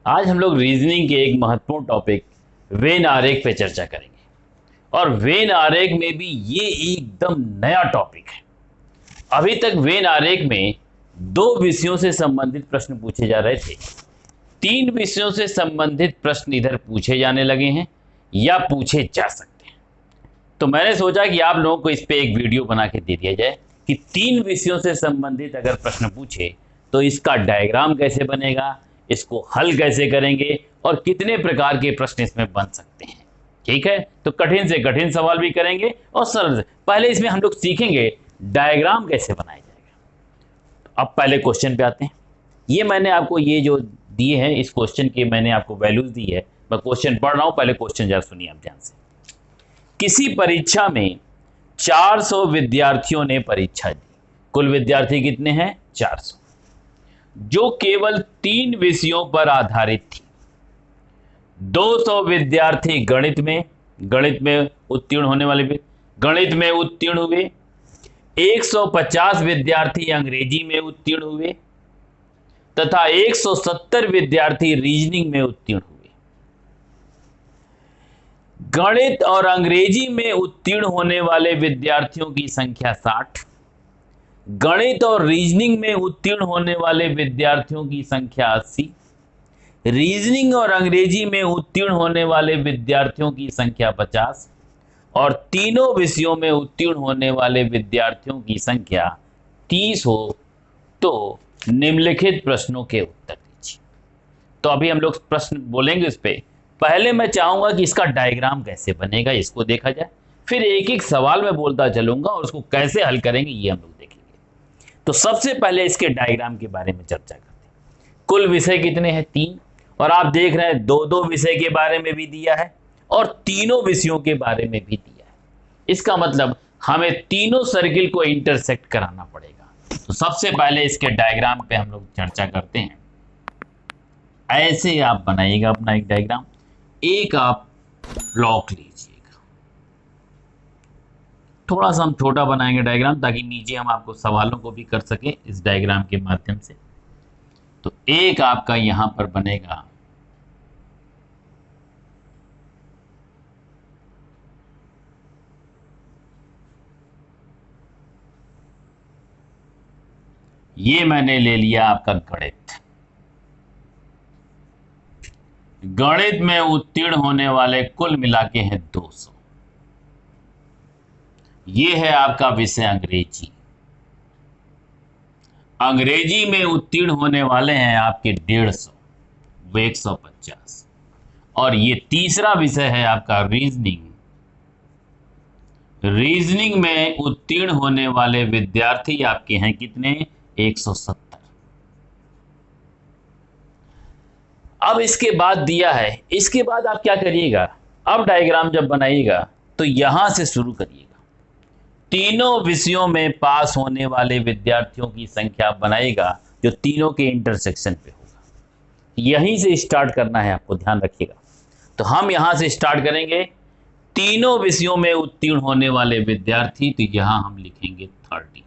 आज हम लोग रीजनिंग के एक महत्वपूर्ण टॉपिक वेन आरेख पे चर्चा करेंगे। और वेन आरेख में भी ये एकदम नया टॉपिक है। अभी तक वेन आरेख में 2 विषयों से संबंधित प्रश्न पूछे जा रहे थे। 3 विषयों से संबंधित प्रश्न इधर पूछे जाने लगे हैं या पूछे जा सकते हैं। तो मैंने सोचा कि आप लोगों को इस पे एक वीडियो बना के दे दिया जाए कि 3 विषयों से संबंधित अगर प्रश्न पूछे तो इसका डायग्राम कैसे बनेगा, इसको हल कैसे करेंगे और कितने प्रकार के प्रश्न इसमें बन सकते हैं। ठीक है, तो कठिन से कठिन सवाल भी करेंगे और सरल से। पहले इसमें हम लोग सीखेंगे डायग्राम कैसे बनाया जाएगा। अब पहले क्वेश्चन पे आते हैं। ये मैंने आपको ये जो दिए हैं, इस क्वेश्चन के मैंने आपको वैल्यूज दी है। मैं क्वेश्चन पढ़ रहा हूं, पहले क्वेश्चन जरा सुनिए आप ध्यान से। किसी परीक्षा में 400 विद्यार्थियों ने परीक्षा दी। कुल विद्यार्थी कितने हैं? 400, जो केवल 3 विषयों पर आधारित थी। 200 विद्यार्थी गणित में उत्तीर्ण होने वाले गणित में उत्तीर्ण हुए। 150 विद्यार्थी अंग्रेजी में उत्तीर्ण हुए तथा 170 विद्यार्थी रीजनिंग में उत्तीर्ण हुए। गणित और अंग्रेजी में उत्तीर्ण होने वाले विद्यार्थियों की संख्या 60, गणित और रीजनिंग में उत्तीर्ण होने वाले विद्यार्थियों की संख्या 80, रीजनिंग और अंग्रेजी में उत्तीर्ण होने वाले विद्यार्थियों की संख्या 50 और तीनों विषयों में उत्तीर्ण होने वाले विद्यार्थियों की संख्या 30 हो तो निम्नलिखित प्रश्नों के उत्तर दीजिए। तो अभी हम लोग प्रश्न बोलेंगे इस पे। पहले मैं चाहूंगा कि इसका डायग्राम कैसे बनेगा इसको देखा जाए, फिर एक एक सवाल मैं बोलता चलूंगा और उसको कैसे हल करेंगे ये हम लोग देखेंगे। तो सबसे पहले इसके डायग्राम के बारे में चर्चा करते हैं। कुल विषय कितने हैं? 3। और आप देख रहे हैं 2-2 विषय के बारे में भी दिया है और तीनों विषयों के बारे में भी दिया है। इसका मतलब हमें तीनों सर्किल को इंटरसेक्ट कराना पड़ेगा। तो सबसे पहले इसके डायग्राम पे हम लोग चर्चा करते हैं। ऐसे आप बनाइएगा अपना एक डायग्राम। एक आप ब्लॉक लीजिएगा, थोड़ा सा हम छोटा बनाएंगे डायग्राम ताकि नीचे हम आपको सवालों को भी कर सके इस डायग्राम के माध्यम से। तो एक आपका यहां पर बनेगा ये मैंने ले लिया आपका गणित। गणित में उत्तीर्ण होने वाले कुल मिला के हैं 200। ये है आपका विषय अंग्रेजी। अंग्रेजी में उत्तीर्ण होने वाले हैं आपके 150, वो 150। और ये तीसरा विषय है आपका रीजनिंग। रीजनिंग में उत्तीर्ण होने वाले विद्यार्थी आपके हैं कितने? 170। अब इसके बाद दिया है, इसके बाद आप क्या करिएगा, अब डायग्राम जब बनाइएगा तो यहां से शुरू करिएगा। तीनों विषयों में पास होने वाले विद्यार्थियों की संख्या बनाएगा जो तीनों के इंटरसेक्शन पे होगा। यहीं से स्टार्ट करना है, आपको ध्यान रखिएगा। तो हम यहां से स्टार्ट करेंगे। तीनों विषयों में उत्तीर्ण होने वाले विद्यार्थी, तो यहां हम लिखेंगे 30।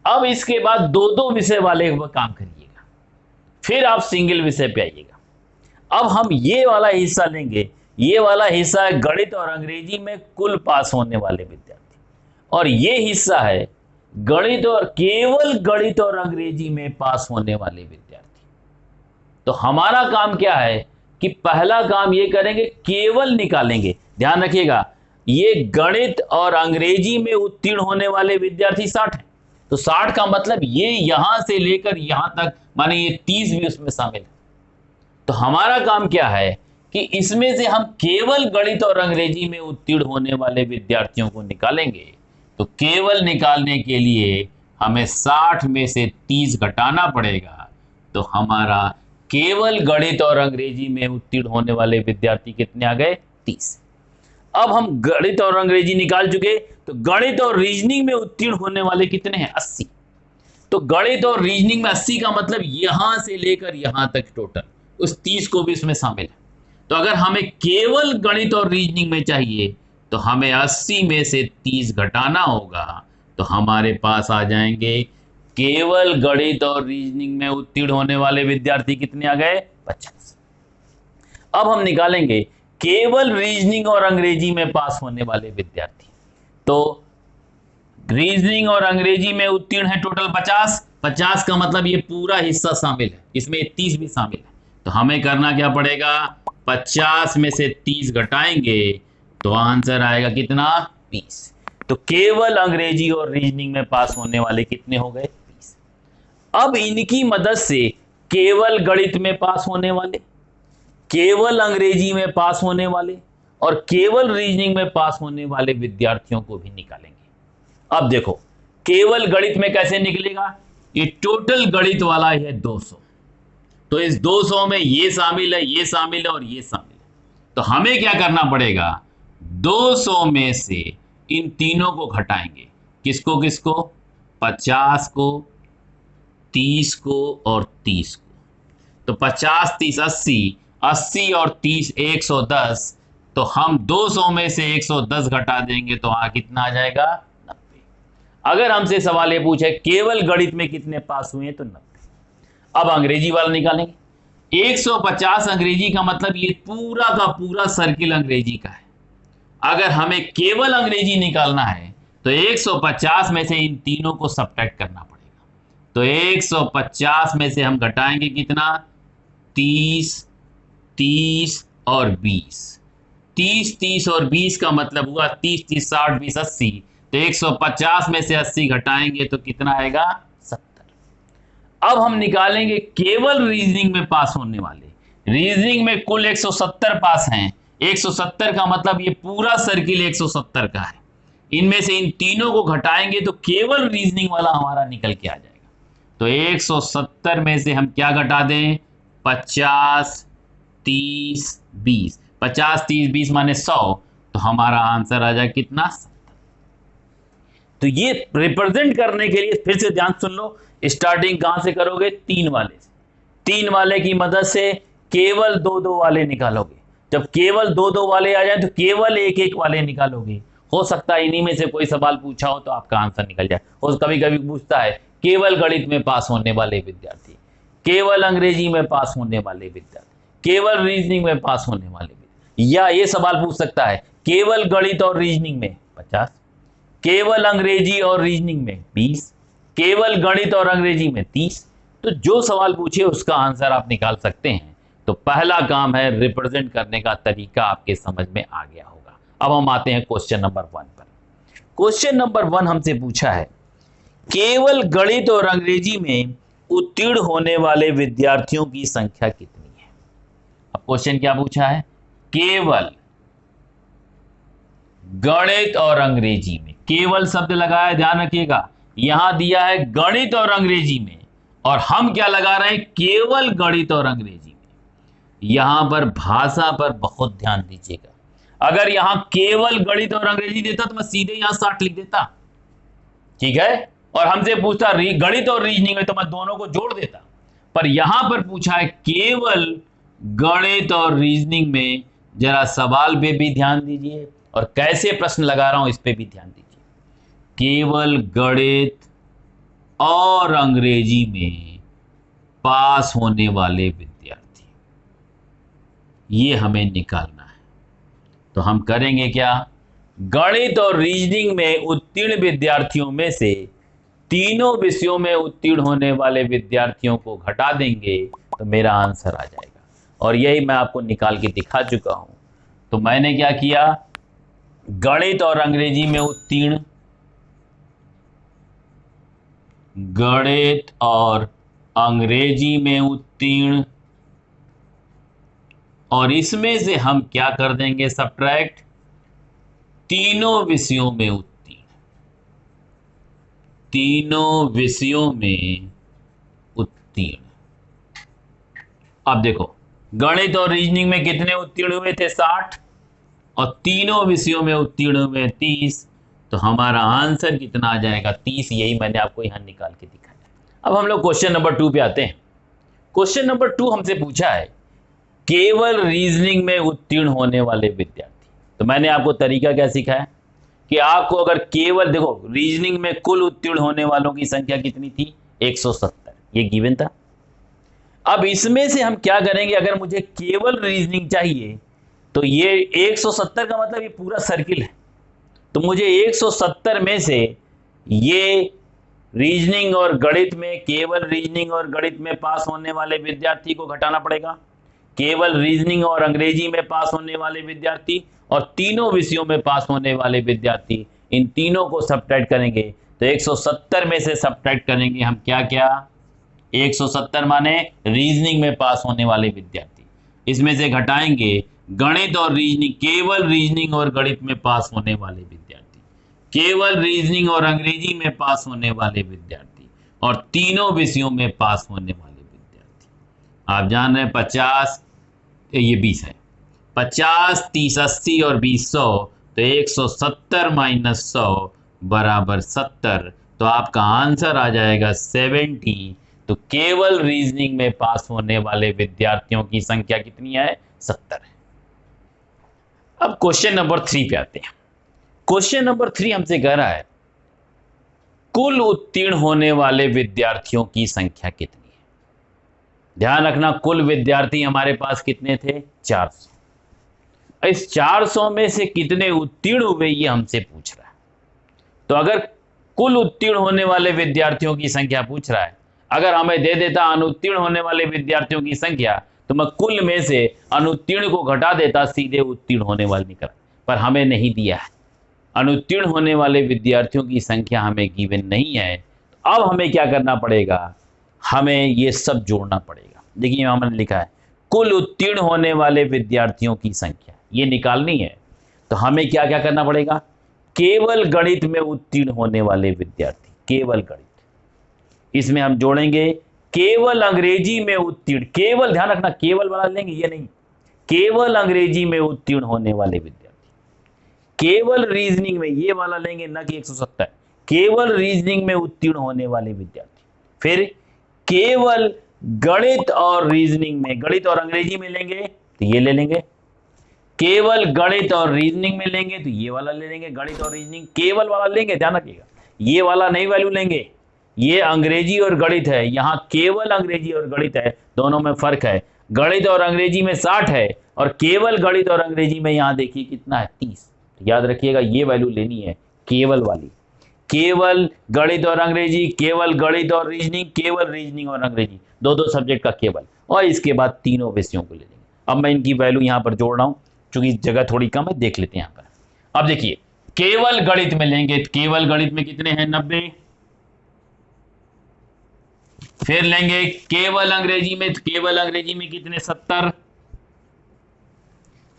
अब इसके बाद 2-2 विषय वाले काम करिएगा, फिर आप सिंगल विषय पे आइएगा। अब हम ये वाला हिस्सा लेंगे। ये वाला हिस्सा है गणित और अंग्रेजी में कुल पास होने वाले विद्यार्थी, और ये हिस्सा है गणित और केवल गणित और अंग्रेजी में पास होने वाले विद्यार्थी। तो हमारा काम क्या है कि पहला काम ये करेंगे, केवल निकालेंगे। ध्यान रखिएगा, ये गणित और अंग्रेजी में उत्तीर्ण होने वाले विद्यार्थी 60 है। तो 60 का मतलब ये यहां से लेकर यहां तक, माने ये 30 भी उसमें शामिल है। तो हमारा काम क्या है कि इसमें से हम केवल गणित और अंग्रेजी में उत्तीर्ण होने वाले विद्यार्थियों को निकालेंगे। तो केवल निकालने के लिए हमें 60 में से 30 घटाना पड़ेगा। तो हमारा केवल गणित और अंग्रेजी में उत्तीर्ण होने वाले विद्यार्थी कितने आ गए? 30। अब हम गणित और अंग्रेजी निकाल चुके, तो गणित और रीजनिंग में उत्तीर्ण होने वाले कितने हैं? 80। तो गणित और रीजनिंग में 80 का मतलब यहां से लेकर यहां तक टोटल, उस 30 को भी इसमें शामिल है। तो अगर हमें केवल गणित और रीजनिंग में चाहिए तो हमें 80 में से 30 घटाना होगा। तो हमारे पास आ जाएंगे केवल गणित और रीजनिंग में उत्तीर्ण होने वाले विद्यार्थी कितने आ गए? 50। अब हम निकालेंगे केवल रीजनिंग और अंग्रेजी में पास होने वाले विद्यार्थी। तो रीजनिंग और अंग्रेजी में उत्तीर्ण है टोटल 50। 50 का मतलब ये पूरा हिस्सा शामिल है, इसमें 30 भी शामिल है। तो हमें करना क्या पड़ेगा? 50 में से 30 घटाएंगे तो आंसर आएगा कितना? 20। तो केवल अंग्रेजी और रीजनिंग में पास होने वाले कितने हो गए? 20। अब इनकी मदद से केवल गणित में पास होने वाले, केवल अंग्रेजी में पास होने वाले और केवल रीजनिंग में पास होने वाले विद्यार्थियों को भी निकालेंगे। अब देखो केवल गणित में कैसे निकलेगा? ये टोटल गणित वाला है 200, तो इस 200 में ये शामिल है, ये शामिल है और ये शामिल है। तो हमें क्या करना पड़ेगा? 200 में से इन तीनों को घटाएंगे। किसको किसको? 50 को, 30 को और 30 को। तो 50 30 80, 80 और 30 110। तो हम 200 में से 110 घटा देंगे तो कितना आ जाएगा? 90। अगर हमसे सवाल ये पूछे केवल गणित में कितने पास हुए हैं तो 90। अब अंग्रेजी वाला निकालेंगे। 150 अंग्रेजी का मतलब ये पूरा का पूरा सर्किल अंग्रेजी का है। अगर हमें केवल अंग्रेजी निकालना है तो 150 में से इन तीनों को सब्ट्रैक्ट करना पड़ेगा। तो 150 में से हम घटाएंगे कितना? 30, 30 और 20। 30, 30 और 20 का मतलब हुआ 30, 30, 60, 20, 80। तो 150 में से 80 घटाएंगे तो कितना आएगा? 70। अब हम निकालेंगे केवल रीजनिंग में पास होने वाले। रीजनिंग में कुल 170 पास हैं। 170 का मतलब ये पूरा सर्किल 170 का है। इनमें से इन तीनों को घटाएंगे तो केवल रीजनिंग वाला हमारा निकल के आ जाएगा। तो 170 में से हम क्या घटा दें? 50, 30, 20। 50, 30, 20 माने 100। तो हमारा आंसर आ जाए कितना? 70। तो ये रिप्रेजेंट करने के लिए फिर से ध्यान सुन लो, स्टार्टिंग कहां से करोगे? 3 वाले से। 3 वाले की मदद से केवल 2-2 वाले निकालोगे। जब केवल 2-2 वाले आ जाए तो केवल 1-1 वाले निकालोगे। हो सकता है इन्हीं में से कोई सवाल पूछा हो तो आपका आंसर निकल जाए। और कभी कभी पूछता है केवल गणित में पास होने वाले विद्यार्थी, केवल अंग्रेजी में पास होने वाले विद्यार्थी, केवल रीजनिंग में पास होने वाले विद्यार्थी। या ये सवाल पूछ सकता है केवल गणित और रीजनिंग में 50, केवल अंग्रेजी और रीजनिंग में 20, केवल गणित और अंग्रेजी में 30। तो जो सवाल पूछे उसका आंसर आप निकाल सकते हैं। तो पहला काम है रिप्रेजेंट करने का तरीका आपके समझ में आ गया होगा। अब हम आते हैं क्वेश्चन नंबर 1 पर। क्वेश्चन नंबर 1 हमसे पूछा है केवल गणित और अंग्रेजी में उत्तीर्ण होने वाले विद्यार्थियों की संख्या कितनी है। अब क्वेश्चन क्या पूछा है? केवल गणित और अंग्रेजी में, केवल शब्द लगाया, ध्यान रखिएगा। यहां दिया है गणित और अंग्रेजी में और हम क्या लगा रहे हैं? केवल गणित और अंग्रेजी में। यहां पर भाषा पर बहुत ध्यान दीजिएगा। अगर यहां केवल गणित और अंग्रेजी देता तो मैं सीधे यहां 60 लिख देता, ठीक है, और हमसे पूछता गणित और रीजनिंग में तो मैं दोनों को जोड़ देता। पर यहां पर पूछा है केवल गणित और रीजनिंग में। जरा सवाल पे भी ध्यान दीजिए और कैसे प्रश्न लगा रहा हूं इस पे भी ध्यान दीजिए। केवल गणित और अंग्रेजी में पास होने वाले विद्यार्थी, ये हमें निकालना है। तो हम करेंगे क्या? गणित और रीजनिंग में उत्तीर्ण विद्यार्थियों में से तीनों विषयों में उत्तीर्ण होने वाले विद्यार्थियों को घटा देंगे तो मेरा आंसर आ जाएगा। और यही मैं आपको निकाल के दिखा चुका हूं। तो मैंने क्या किया? गणित और अंग्रेजी में उत्तीर्ण, गणित और अंग्रेजी में उत्तीर्ण, और इसमें से हम क्या कर देंगे? सब्ट्रैक्ट तीनों विषयों में उत्तीर्ण, तीनों विषयों में उत्तीर्ण। अब देखो गणित और रीजनिंग में कितने उत्तीर्ण हुए थे? 60, और तीनों विषयों में उत्तीर्ण हुए 30। तो हमारा आंसर कितना आ जाएगा? 30। यही मैंने आपको यहां निकाल के दिखाया। अब हम लोग क्वेश्चन नंबर 2 पे आते हैं। क्वेश्चन नंबर 2 हमसे पूछा है केवल रीजनिंग में उत्तीर्ण होने वाले विद्यार्थी। तो मैंने आपको तरीका क्या सिखाया कि आपको अगर केवल देखो रीजनिंग में कुल उत्तीर्ण होने वालों की संख्या कितनी थी 170, ये गिवन था। अब इसमें से हम क्या करेंगे, अगर मुझे केवल रीजनिंग चाहिए तो ये 170 का मतलब ये पूरा सर्किल है, तो मुझे 170 में से ये रीजनिंग और गणित में केवल रीजनिंग और गणित में पास होने वाले विद्यार्थी को घटाना पड़ेगा, केवल रीजनिंग और अंग्रेजी में पास होने वाले विद्यार्थी और तीनों विषयों में पास होने वाले विद्यार्थी, इन तीनों को सब्ट्रैक्ट करेंगे। तो 170 में से सब्ट्रैक्ट करेंगे हम क्या क्या, 170 माने रीजनिंग में पास होने वाले विद्यार्थी, इसमें से घटाएंगे गणित और रीजनिंग, केवल रीजनिंग और गणित में पास होने वाले विद्यार्थी, केवल रीजनिंग और अंग्रेजी में पास होने वाले विद्यार्थी और तीनों विषयों में पास होने वाले विद्यार्थी। आप जान रहे हैं 50 ये 20 है, 50 30 80 और 20 100, तो 170 माइनस 100 बराबर 70, तो आपका आंसर आ जाएगा 70। तो केवल रीजनिंग में पास होने वाले विद्यार्थियों की संख्या कितनी है, 70 है। अब क्वेश्चन नंबर 3 पे आते हैं। क्वेश्चन नंबर 3 हमसे कह रहा है कुल उत्तीर्ण होने वाले विद्यार्थियों की संख्या कितनी है। ध्यान रखना कुल विद्यार्थी हमारे पास कितने थे, 400। इस 400 में से कितने उत्तीर्ण हुए ये हमसे पूछ रहा है। तो अगर कुल उत्तीर्ण होने वाले विद्यार्थियों की संख्या पूछ रहा है, अगर हमें दे देता अनुत्तीर्ण होने वाले विद्यार्थियों की संख्या, तो मैं कुल में से अनुत्तीर्ण को घटा देता, सीधे उत्तीर्ण होने वाले निकल, पर हमें नहीं दिया है, अनुत्तीर्ण होने वाले विद्यार्थियों की संख्या हमें गिवन नहीं है। तो अब हमें क्या करना पड़ेगा, हमें ये सब जोड़ना पड़ेगा। देखिए हमने लिखा है कुल उत्तीर्ण होने वाले विद्यार्थियों की संख्या ये निकालनी है, तो हमें क्या क्या करना पड़ेगा, केवल गणित में उत्तीर्ण होने वाले विद्यार्थी, केवल गणित, इसमें हम जोड़ेंगे केवल अंग्रेजी में उत्तीर्ण, केवल ध्यान रखना केवल वाला लेंगे ये नहीं, केवल अंग्रेजी में उत्तीर्ण होने वाले विद्यार्थी, केवल रीजनिंग में ये वाला लेंगे ना कि 170, केवल रीजनिंग में उत्तीर्ण होने वाले विद्यार्थी, फिर केवल गणित और रीजनिंग में, गणित और अंग्रेजी में लेंगे तो ये ले लेंगे, केवल गणित और रीजनिंग में लेंगे तो ये वाला ले लेंगे, गणित और रीजनिंग केवल वाला लेंगे, ध्यान रखिएगा ये वाला नहीं वैल्यू लेंगे, ये अंग्रेजी और गणित है, यहां केवल अंग्रेजी और गणित है, दोनों में फर्क है, गणित और अंग्रेजी में 60 है और केवल गणित और अंग्रेजी में यहां देखिए कितना है 30। याद रखिएगा ये वैल्यू लेनी है केवल वाली, केवल गणित और अंग्रेजी, केवल गणित और रीजनिंग, केवल रीजनिंग और अंग्रेजी, दो दो सब्जेक्ट का केवल, और इसके बाद तीनों विषयों को ले लेंगे। अब मैं इनकी वैल्यू यहां पर जोड़ रहा हूं क्योंकि जगह थोड़ी कम है, देख लेते हैं यहां पर। अब देखिए केवल गणित में लेंगे, केवल गणित में कितने हैं 90, फिर लेंगे केवल अंग्रेजी में, केवल अंग्रेजी में कितने 70,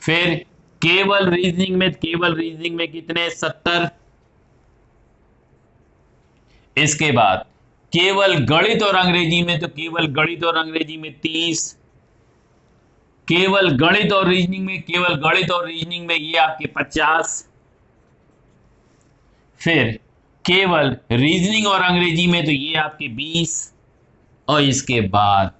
फिर केवल रीजनिंग में, केवल रीजनिंग में कितने 70, इसके बाद केवल गणित और अंग्रेजी में, तो केवल गणित और अंग्रेजी में 30, केवल गणित और रीजनिंग में, केवल गणित और रीजनिंग में ये आपके 50, फिर केवल रीजनिंग और अंग्रेजी में तो ये आपके 20, और इसके बाद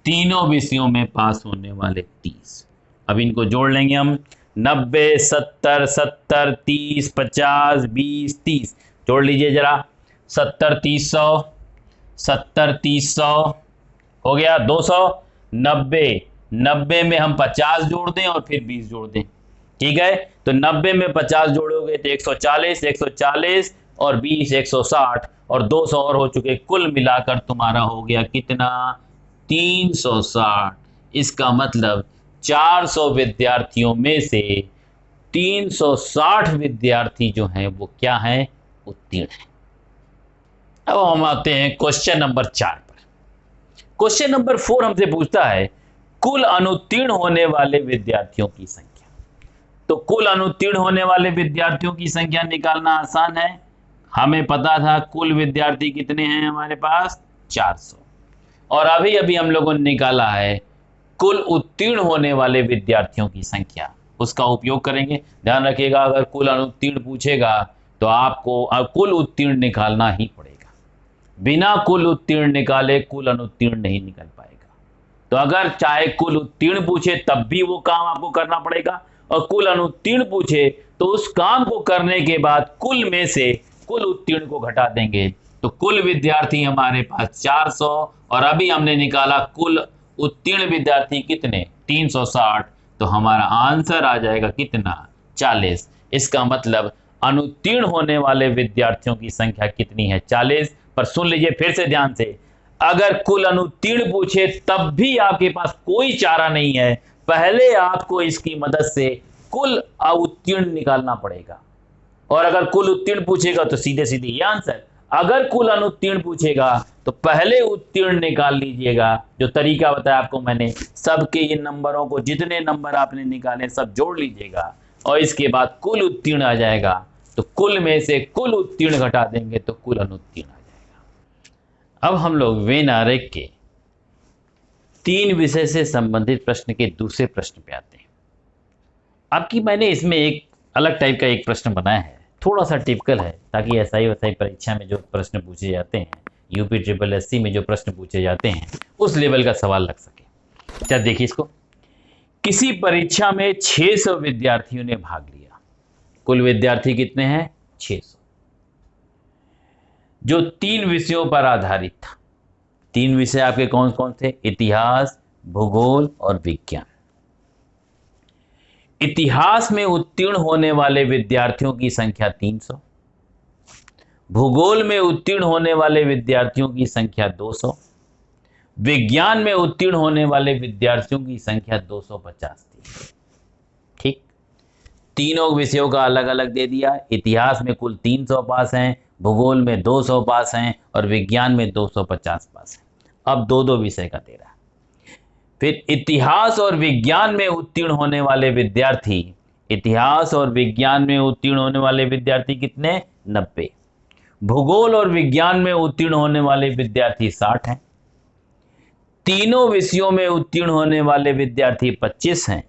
तीनों विषयों में पास होने वाले 30। अब इनको जोड़ लेंगे हम, 90 70 70 30 50 20 30, जोड़ लीजिए जरा, 70 30 100, 70 30 100 हो गया 200, 90 में हम 50 जोड़ दें और फिर 20 जोड़ दें, ठीक है। तो 90 में 50 जोड़ोगे तो 140, 140 और 20 160 और 200 और हो चुके, कुल मिलाकर तुम्हारा हो गया कितना 360। इसका मतलब 400 विद्यार्थियों में से 360 विद्यार्थी जो हैं वो क्या हैं, उत्तीर्ण हैं। अब हम आते हैं क्वेश्चन नंबर 4 पर। क्वेश्चन नंबर 4 हमसे पूछता है कुल अनुत्तीर्ण होने वाले विद्यार्थियों की संख्या। तो कुल अनुत्तीर्ण होने वाले विद्यार्थियों की संख्या निकालना आसान है, हमें पता था कुल विद्यार्थी कितने हैं हमारे पास 400, और अभी अभी हम लोगों ने निकाला है कुल उत्तीर्ण होने वाले विद्यार्थियों की संख्या, उसका उपयोग करेंगे। ध्यान रखिएगा अगर कुल अनुत्तीर्ण पूछेगा तो आपको कुल उत्तीर्ण निकालना ही पड़ेगा, बिना कुल उत्तीर्ण निकाले कुल अनुत्तीर्ण नहीं निकल पाएगा। तो अगर चाहे कुल उत्तीर्ण पूछे तब भी वो काम आपको करना पड़ेगा, और कुल अनुत्तीर्ण पूछे तो उस काम को करने के बाद कुल में से कुल उत्तीर्ण को घटा देंगे। तो कुल विद्यार्थी हमारे पास 400 और अभी हमने निकाला कुल उत्तीर्ण विद्यार्थी कितने 360, तो हमारा आंसर आ जाएगा कितना 40। इसका मतलब अनुत्तीर्ण होने वाले विद्यार्थियों की संख्या कितनी है 40। पर सुन लीजिए फिर से ध्यान से, अगर कुल अनुत्तीर्ण पूछे तब भी आपके पास कोई चारा नहीं है, पहले आपको इसकी मदद से कुल उत्तीर्ण निकालना पड़ेगा। और अगर कुल उत्तीर्ण पूछेगा तो सीधे सीधे ये आंसर, अगर कुल अनुत्तीर्ण पूछेगा तो पहले उत्तीर्ण निकाल लीजिएगा। जो तरीका बताया आपको मैंने, सबके ये नंबरों को जितने नंबर आपने निकाले सब जोड़ लीजिएगा और इसके बाद कुल उत्तीर्ण आ जाएगा। तो कुल में से कुल उत्तीर्ण घटा देंगे तो कुल अनुत्तीर्ण आ जाएगा। अब हम लोग वेन आरेख के 3 विषय से संबंधित प्रश्न के दूसरे प्रश्न पे आते हैं। आपकी मैंने इसमें एक अलग टाइप का एक प्रश्न बनाया है, थोड़ा सा टिपिकल है, ताकि एसआई परीक्षा में जो प्रश्न पूछे जाते हैं, यूपी ट्रिपल एससी में जो प्रश्न पूछे जाते हैं, उस लेवल का सवाल लग सके। क्या देखिए इसको, किसी परीक्षा में 600 विद्यार्थियों ने भाग लिया। कुल विद्यार्थी कितने हैं 600, जो 3 विषयों पर आधारित था। 3 विषय आपके कौन कौन थे, इतिहास, भूगोल और विज्ञान। इतिहास में उत्तीर्ण होने वाले विद्यार्थियों की संख्या 300, भूगोल में उत्तीर्ण होने वाले विद्यार्थियों की संख्या 200, विज्ञान में उत्तीर्ण होने वाले विद्यार्थियों की संख्या 250 थी। ठीक, तीनों विषयों का अलग अलग दे दिया। इतिहास में कुल 300 पास हैं, भूगोल में 200 पास हैं और विज्ञान में 250 पास हैं। अब दो विषय का दे रहा है। फिर इतिहास और विज्ञान में उत्तीर्ण होने वाले विद्यार्थी, इतिहास और विज्ञान में उत्तीर्ण होने वाले विद्यार्थी कितने 90, भूगोल और विज्ञान में उत्तीर्ण होने वाले विद्यार्थी 60 हैं, तीनों विषयों में उत्तीर्ण होने वाले विद्यार्थी 25 हैं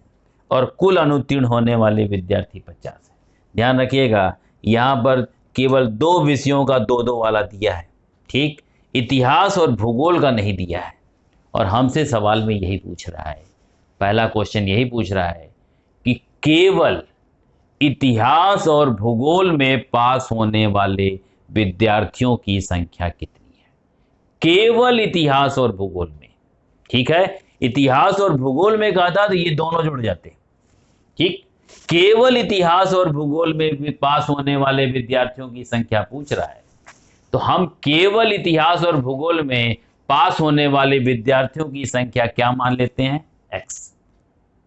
और कुल अनुत्तीर्ण होने वाले विद्यार्थी 50 हैं। ध्यान रखिएगा, यहाँ पर केवल 2 विषयों का 2-2 वाला दिया है। ठीक, इतिहास और भूगोल का नहीं दिया है। और हमसे सवाल में यही पूछ रहा है, पहला क्वेश्चन यही पूछ रहा है कि केवल इतिहास और भूगोल में पास होने वाले विद्यार्थियों की संख्या कितनी है, केवल इतिहास और भूगोल में। ठीक है, इतिहास और भूगोल में कहा था तो ये दोनों जुड़ जाते। ठीक, केवल इतिहास और भूगोल में भी पास होने वाले विद्यार्थियों की संख्या पूछ रहा है, तो हम केवल इतिहास और भूगोल में पास होने वाले विद्यार्थियों की संख्या क्या मान लेते हैं x।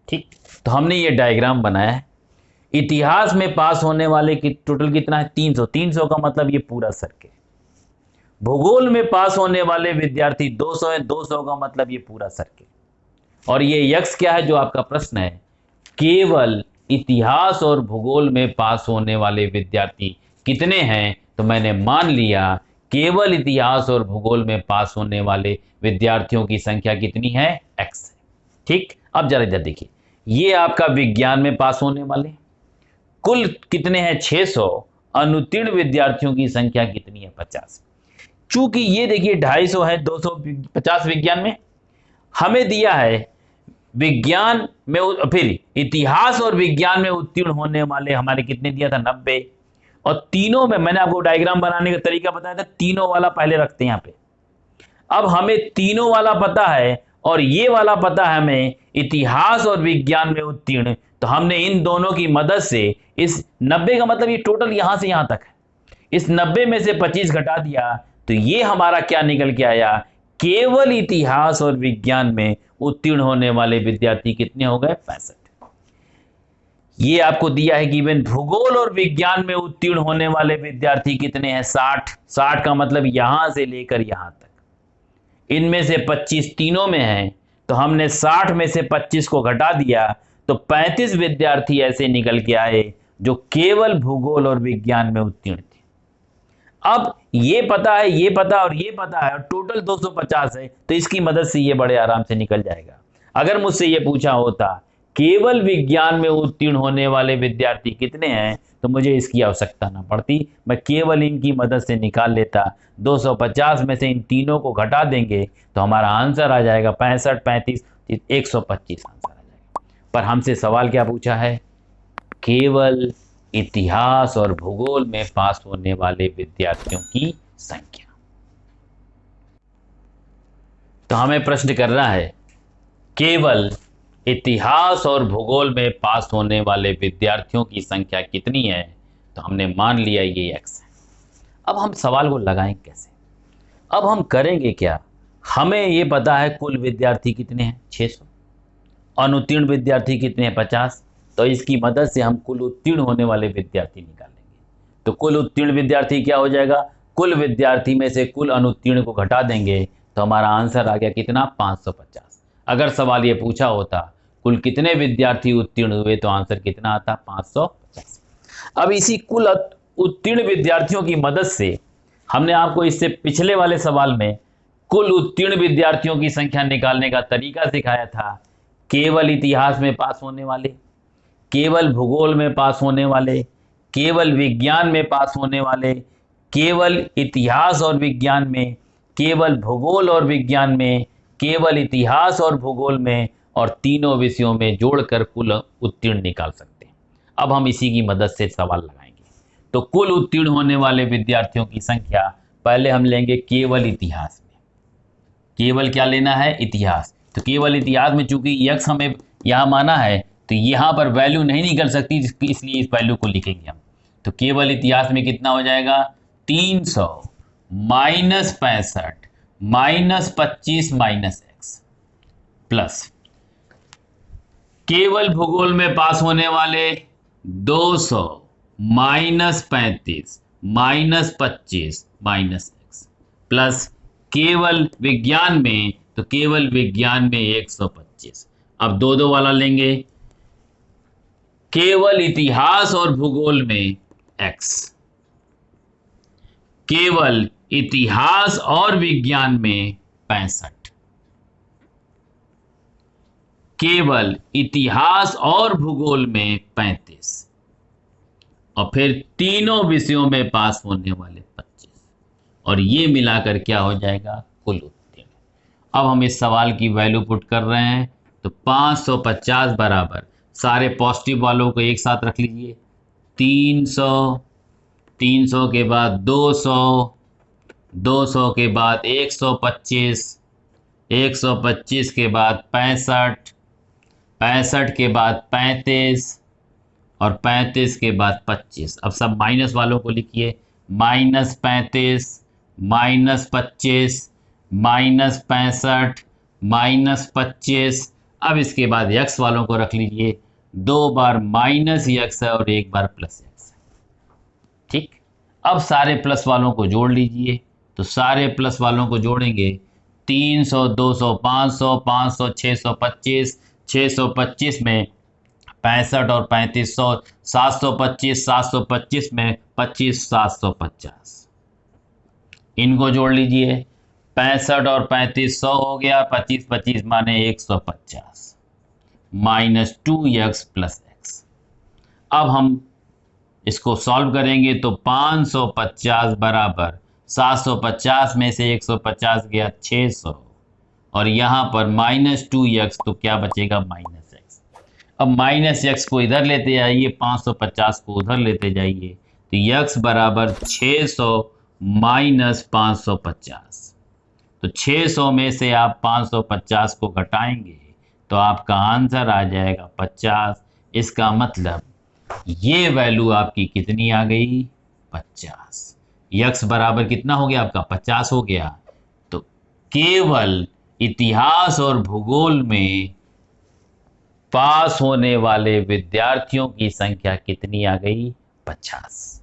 ठीक, तो हमने ये डायग्राम बनाया है। इतिहास में पास होने वाले की टोटल कितना है 300, 300 का मतलब ये पूरा सर्किल। भूगोल में पास होने वाले विद्यार्थी 200 है, 200 का मतलब ये पूरा सर्किल। और ये x क्या है जो आपका प्रश्न है, केवल इतिहास और भूगोल में पास होने वाले विद्यार्थी कितने हैं, तो मैंने मान लिया केवल इतिहास और भूगोल में पास होने वाले विद्यार्थियों की संख्या कितनी है x। ठीक, अब जरा इधर देखिए, ये आपका विज्ञान में पास होने वाले कुल कितने हैं 600, अनुत्तीर्ण विद्यार्थियों की संख्या कितनी है 50। चूंकि ये देखिए 250 है, 250 विज्ञान में हमें दिया है, विज्ञान में फिर इतिहास और विज्ञान में उत्तीर्ण होने वाले हमारे कितने दिया था 90, और तीनों में मैंने आपको डायग्राम बनाने का तरीका बताया था, तीनों वाला पहले रखते हैं यहाँ पे। अब हमें तीनों वाला पता है और ये वाला पता है हमें इतिहास और विज्ञान में उत्तीर्ण, तो हमने इन दोनों की मदद से इस 90 का मतलब ये टोटल यहां से यहां तक है, इस 90 में से 25 घटा दिया, तो ये हमारा क्या निकल के आया, केवल इतिहास और विज्ञान में उत्तीर्ण होने वाले विद्यार्थी कितने हो गए 65। ये आपको दिया है कि इवन भूगोल और विज्ञान में उत्तीर्ण होने वाले विद्यार्थी कितने हैं 60, 60 का मतलब यहां से लेकर यहां तक, इनमें से 25 तीनों में हैं, तो हमने 60 में से 25 को घटा दिया, तो 35 विद्यार्थी ऐसे निकल के आए जो केवल भूगोल और विज्ञान में उत्तीर्ण थे। अब ये पता है, ये पता और ये पता है, और टोटल 250 है, तो इसकी मदद से ये बड़े आराम से निकल जाएगा। अगर मुझसे ये पूछा होता केवल विज्ञान में उत्तीर्ण होने वाले विद्यार्थी कितने हैं, तो मुझे इसकी आवश्यकता ना पड़ती, मैं केवल इनकी मदद से निकाल लेता। 250 में से इन तीनों को घटा देंगे तो हमारा आंसर आ जाएगा 65, 35, 125 आंसर आ जाएगा। पर हमसे सवाल क्या पूछा है, केवल इतिहास और भूगोल में पास होने वाले विद्यार्थियों की संख्या। तो हमें प्रश्न कर रहा है केवल इतिहास और भूगोल में पास होने वाले विद्यार्थियों की संख्या कितनी है। तो हमने मान लिया ये x है। अब हम सवाल को लगाएं कैसे। अब हम करेंगे क्या, हमें ये पता है कुल विद्यार्थी कितने हैं 600, अनुत्तीर्ण विद्यार्थी कितने हैं 50। तो इसकी मदद से हम कुल उत्तीर्ण होने वाले विद्यार्थी निकालेंगे। तो कुल उत्तीर्ण विद्यार्थी क्या हो जाएगा, कुल विद्यार्थी में से कुल अनुत्तीर्ण को घटा देंगे तो हमारा आंसर आ गया कितना 550। अगर सवाल ये पूछा होता कुल कितने विद्यार्थी उत्तीर्ण हुए तो आंसर कितना आता 550। अब इसी कुल उत्तीर्ण विद्यार्थियों की मदद से हमने आपको इससे पिछले वाले सवाल में कुल उत्तीर्ण विद्यार्थियों की संख्या निकालने का तरीका सिखाया था। केवल इतिहास में पास होने वाले, केवल भूगोल में पास होने वाले, केवल विज्ञान में पास होने वाले, केवल इतिहास और विज्ञान में, केवल भूगोल और विज्ञान में, केवल इतिहास और भूगोल में, और तीनों विषयों में जोड़कर कुल उत्तीर्ण निकाल सकते हैं। अब हम इसी की मदद से सवाल लगाएंगे। तो कुल उत्तीर्ण होने वाले विद्यार्थियों की संख्या पहले हम लेंगे केवल इतिहास में। केवल क्या लेना है, इतिहास। तो केवल इतिहास में चूंकि x हमें यहाँ माना है तो यहाँ पर वैल्यू नहीं निकल सकती, इसलिए इस वैल्यू को लिखेंगे हम। तो केवल इतिहास में कितना हो जाएगा 300 minus 65 minus 25 minus x plus केवल भूगोल में पास होने वाले 200 minus 35 minus 25 minus x plus केवल विज्ञान में, तो केवल विज्ञान में 125। अब दो दो वाला लेंगे, केवल इतिहास और भूगोल में x, केवल इतिहास और विज्ञान में 65, केवल इतिहास और भूगोल में 35, और फिर तीनों विषयों में पास होने वाले 25, और ये मिलाकर क्या हो जाएगा कुल उत्तीर्ण। अब हम इस सवाल की वैल्यू पुट कर रहे हैं तो 550 बराबर, सारे पॉजिटिव वालों को एक साथ रख लीजिए, 300, 300 के बाद 200, 200 के बाद 125, 125 के बाद 65, 65 के बाद 35, और 35 के बाद 25। अब सब माइनस वालों को लिखिए, -35 -25 -65 -25। अब इसके बाद x वालों को रख लीजिए, 2 बार -x है और 1 बार +x है। ठीक, अब सारे प्लस वालों को जोड़ लीजिए। तो सारे प्लस वालों को जोड़ेंगे, 300 200 500 500 625, 625 में 65 और 3500, 725, 725 में 25, 750। इनको जोड़ लीजिए, 65 और 35 100 हो गया, 25 25 माने 150 -2x + x। अब हम इसको सॉल्व करेंगे तो 550 बराबर 750 में से 150 गया 600, और यहाँ पर -2x, तो क्या बचेगा -x। अब -x को इधर लेते जाइए, 550 को उधर लेते जाइए, तो x बराबर 600 माइनस 550। तो 600 में से आप 550 को घटाएंगे तो आपका आंसर आ जाएगा 50। इसका मतलब ये वैल्यू आपकी कितनी आ गई 50। x बराबर कितना हो गया आपका 50 हो गया। तो केवल इतिहास और भूगोल में पास होने वाले विद्यार्थियों की संख्या कितनी आ गई 50।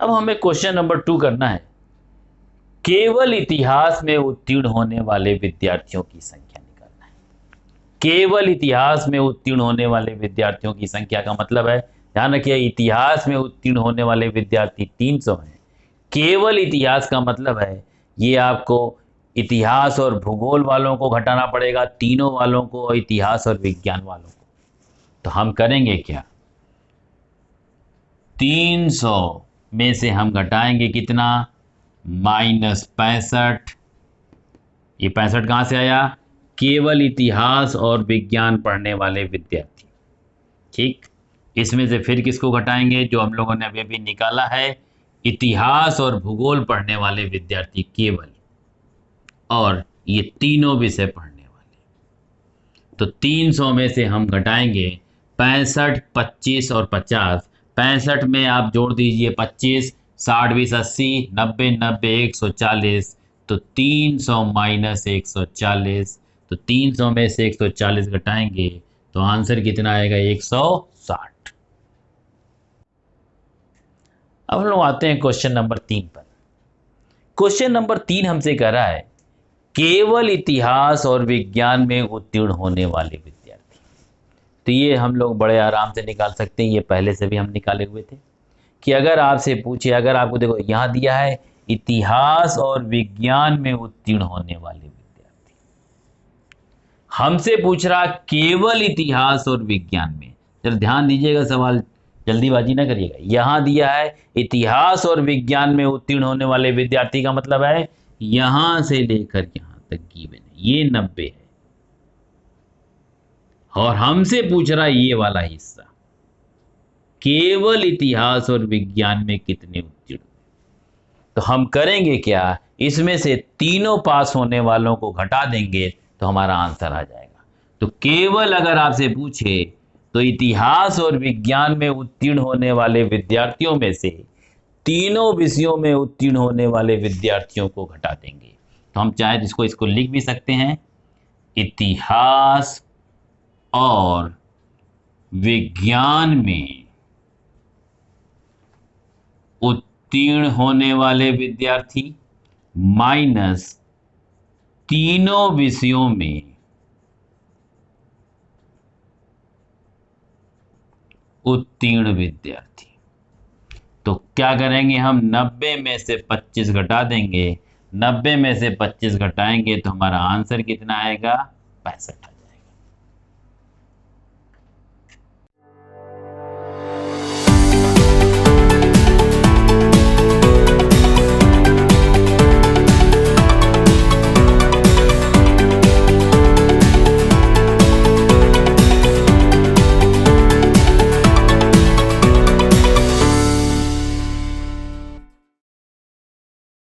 अब हमें क्वेश्चन नंबर 2 करना है, केवल इतिहास में उत्तीर्ण होने वाले विद्यार्थियों की संख्या निकालना है। केवल इतिहास में उत्तीर्ण होने वाले विद्यार्थियों की संख्या का मतलब है, ध्यान रखिए, इतिहास में उत्तीर्ण होने वाले विद्यार्थी 300 हैं। केवल इतिहास का मतलब है ये आपको इतिहास और भूगोल वालों को घटाना पड़ेगा, तीनों वालों को, इतिहास और विज्ञान वालों को। तो हम करेंगे क्या, 300 में से हम घटाएंगे कितना -65। ये 65 कहाँ से आया, केवल इतिहास और विज्ञान पढ़ने वाले विद्यार्थी। ठीक, इसमें से फिर किसको घटाएंगे? जो हम लोगों ने अभी अभी निकाला है, इतिहास और भूगोल पढ़ने वाले विद्यार्थी केवल, और ये तीनों विषय पढ़ने वाले। तो 300 में से हम घटाएंगे 65, 25 और 50। 65 में आप जोड़ दीजिए 25, 60 20 80, 90 90 140, तो 300 माइनस 140। तो 300 में से 140 घटाएंगे तो आंसर कितना आएगा? 160। अब हम लोग आते हैं क्वेश्चन नंबर 3 पर। क्वेश्चन नंबर 3 हमसे कह रहा है केवल इतिहास और विज्ञान में उत्तीर्ण होने वाले विद्यार्थी। तो ये हम लोग बड़े आराम से निकाल सकते हैं, ये पहले से भी हम निकाले हुए थे कि अगर आपसे पूछे, अगर आपको देखो यहाँ दिया है इतिहास और विज्ञान में उत्तीर्ण होने वाले विद्यार्थी, हमसे पूछ रहा केवल इतिहास और विज्ञान में। जरा ध्यान दीजिएगा, सवाल जल्दीबाजी ना करिएगा। यहाँ दिया है इतिहास और विज्ञान में उत्तीर्ण होने वाले विद्यार्थी का मतलब है यहां से लेकर यहां तक गिवन है, ये 90 है, और हमसे पूछ रहा है ये वाला हिस्सा केवल इतिहास और विज्ञान में कितने उत्तीर्ण। तो हम करेंगे क्या, इसमें से तीनों पास होने वालों को घटा देंगे तो हमारा आंसर आ जाएगा। तो केवल अगर आपसे पूछे तो इतिहास और विज्ञान में उत्तीर्ण होने वाले विद्यार्थियों में से तीनों विषयों में उत्तीर्ण होने वाले विद्यार्थियों को घटा देंगे। तो हम चाहे इसको लिख भी सकते हैं, इतिहास और विज्ञान में उत्तीर्ण होने वाले विद्यार्थी माइनस तीनों विषयों में उत्तीर्ण विद्यार्थी। तो क्या करेंगे हम, 90 में से 25 घटा देंगे। 90 में से 25 घटाएंगे तो हमारा आंसर कितना आएगा? 65।